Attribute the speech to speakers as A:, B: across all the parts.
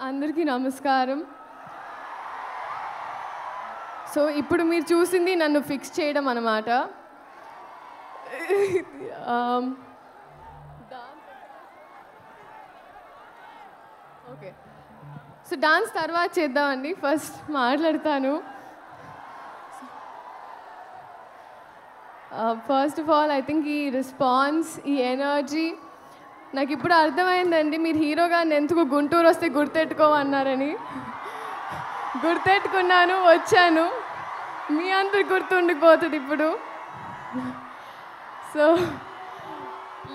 A: అందరికీ నమస్కారం. సో ఇప్పుడు మీరు చూసింది నన్ను ఫిక్స్ చేయడం అన్నమాట. ఓకే, సో డాన్స్ తర్వాత చేద్దామండి. ఫస్ట్ మాట్లాడతాను. First of all I think ఈ రెస్పాన్స్, ఈ ఎనర్జీ నాకు ఇప్పుడు అర్థమైందండి. మీరు హీరో గారిని ఎందుకు గుంటూరు వస్తే గుర్తెట్టుకోమన్నారని. గుర్తెట్టుకున్నాను, వచ్చాను. మీ అందరు గుర్తుండిపోతుంది ఇప్పుడు. సో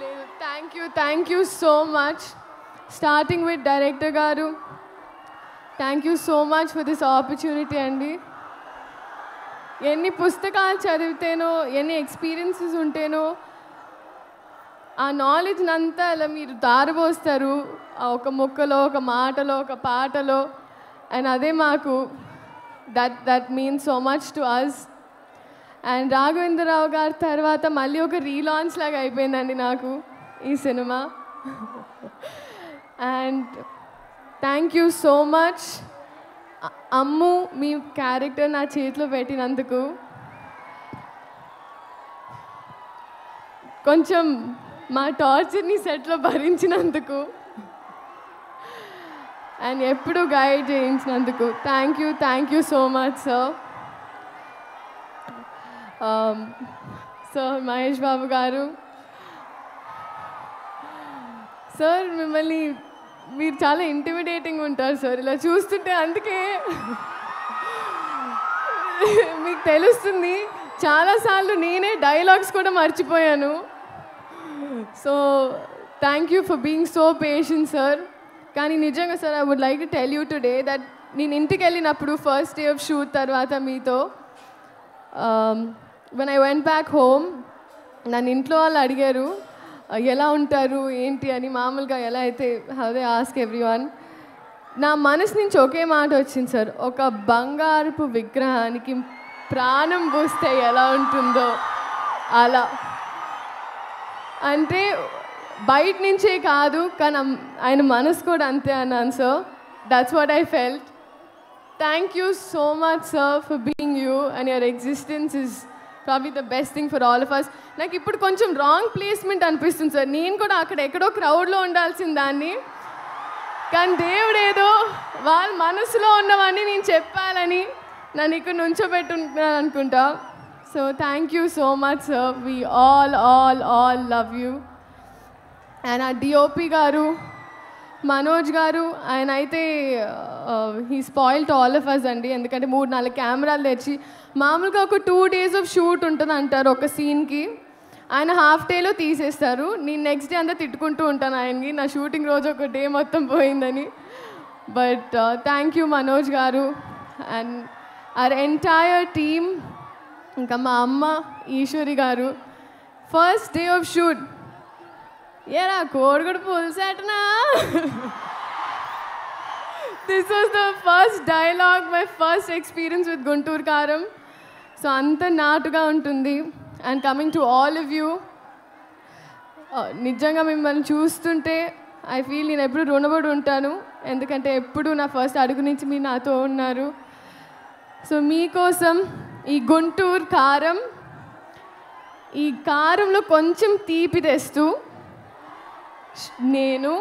A: లేదు, thank you so much. Starting with director గారు, thank you so much for this opportunity అండి. ఎన్ని పుస్తకాలు చదివితేనో, ఎన్ని ఎక్స్పీరియన్సెస్ ఉంటేనో ఆ నాలెడ్జ్ అంతా అలా మీరు దారబోస్తారు ఒక ముక్కలో, ఒక మాటలో, ఒక పాటలో. అండ్ అదే మాకు that means so much to us. And Raghavendra Rao గారి తర్వాత మళ్ళీ ఒక రీలాంచ్ లాగా అయిపోయిందండి నాకు ఈ సినిమా. And thank you so much Ammu, మీ క్యారెక్టర్ నా చేతిలో పెట్టినందుకు. కొంచెం మా టార్చర్ని సెట్లో భరించినందుకు అండ్ ఎప్పుడు గైడ్ చేయించినందుకు thank you so much sir. Sir Mahesh Babu గారు, సార్ మిమ్మల్ని మీరు చాలా ఇంటిమిడేటింగ్ ఉంటారు సార్. ఇలా చూస్తుంటే అందుకే మీకు తెలుస్తుంది. చాలాసార్లు నేనే డైలాగ్స్ కూడా మర్చిపోయాను. So thank you for being so patient sir. కానీ నిజంగా sir, I would like to tell you today that నేను ఇంటికి వెళ్ళినప్పుడు ఫస్ట్ డే ఆఫ్ షూట్ తర్వాత మీతో when I went back home, నన్ను ఇంట్లో వాళ్ళు అడిగారు ఎలా ఉంటారు ఏంటి అని. మామూలుగా ఎలా అయితే హౌ దే ఆస్క్ ఎవ్రీవన్, నా మనసు నుంచి ఒకే మాట వచ్చింది సార్, ఒక బంగారపు విగ్రహానికి ప్రాణం పోస్తే ఎలా ఉంటుందో అలా. అంటే బయట నుంచే కాదు, కానీ ఆయన మనసు కూడా అంతే అన్నాను sir. That's what I felt. Thank you so much sir for being you, and your existence is probably the best thing for all of us. నాకు ఇప్పుడు కొంచెం రాంగ్ ప్లేస్మెంట్ అనిపిస్తుంది సార్. నేను కూడా అక్కడ ఎక్కడో క్రౌడ్లో ఉండాల్సిన దాన్ని, కానీ దేవుడు ఏదో వాళ్ళ మనసులో ఉన్నవన్నీ నేను చెప్పాలని నన్ను ఇక్కడ నుంచోబెట్టుకుంటున్నాను అనుకుంటా. So thank you so much sir. We all love you. And ఆ డిఓపి గారు మనోజ్ గారు, ఆయన అయితే he spoil to all of us అండి. ఎందుకంటే 3-4 కెమెరాలు తెచ్చి, మామూలుగా ఒక 2 days ఆఫ్ షూట్ ఉంటుంది అంటారు ఒక సీన్కి, ఆయన హాఫ్ డేలో తీసేస్తారు. నేను నెక్స్ట్ డే అంతా తిట్టుకుంటూ ఉంటాను ఆయనకి, నా షూటింగ్ రోజు ఒక డే మొత్తం పోయిందని. బట్ థ్యాంక్ యూ మనోజ్ గారు అండ్ అవర్ ఎంటైర్ టీమ్. ఇంకా మా అమ్మ ఈశ్వరి గారు, ఫస్ట్ డే ఆఫ్ షూట్ ఏరా కోడిగుడు పులిసేటనా, this was the first dialogue, my first experience with Guntur Karam. So అంత నాటుగా ఉంటుంది. And coming to all of you, నిజంగా మిమ్మల్ని చూస్తుంటే ఐ ఫీల్ నేను ఎప్పుడు రుణపడి ఉంటాను. ఎందుకంటే ఎప్పుడు నా ఫస్ట్ అడుగు నుంచి మీరు నాతో ఉన్నారు. సో మీకోసం ఈ గుంటూరు కారం, ఈ కారంలో కొంచెం తీపి తెస్తూ నేను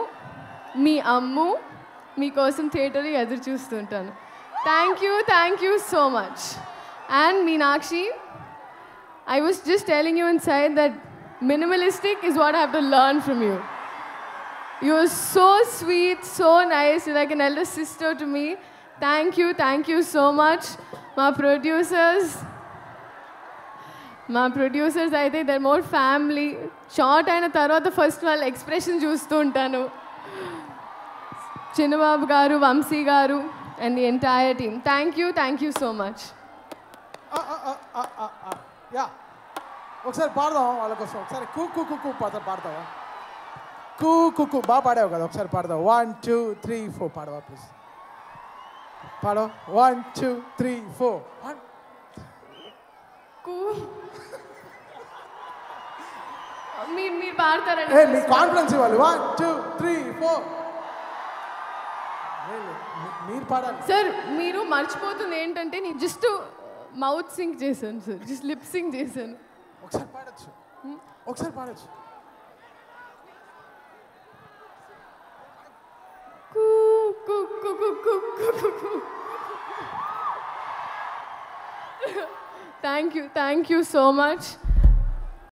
A: మీ అమ్ము మీకోసం థియేటర్లో ఎదురు చూస్తుంటాను. Thank you so much. And Meenakshi, I was just telling you inside that minimalistic is what I have to learn from you. You are so sweet, so nice, you're like an elder sister to me. Thank you so much. My producers అయితే they're more family. Short అయిన తర్వాత first వాళ్ళ expression చూస్తూ ఉంటాను. చిన్నబాబు గారు, వంశీ గారు and the entire team, thank you so much.
B: Yeah, ఒకసారి పాడదాం వాళ్ళ కోసం. ఒకసారి కూ కూ కూ కూ పాడతావా? కూ కూ కూ బాగా పాడావు కదా, ఒకసారి పాడదావు. 1 2 3 4 పాడవా ప్లీజ్? పాడవ. 1 2 3 4.
A: మీరు పాడతారండి.
B: మీ కాన్ఫిడెన్స్ ఇవ్వాలి. 1 2 3 4. మీరు పాడాలి
A: సార్ మీరు మర్చిపోతుంది ఏంటంటే నేను జస్ట్ మౌత్ సింక్ చేశాను సార్, జస్ట్ లిప్ సింక్ చేశాను.
B: ఒకసారి పాడచ్చు, ఒకసారి పాడచ్చు.
A: Thank you so much.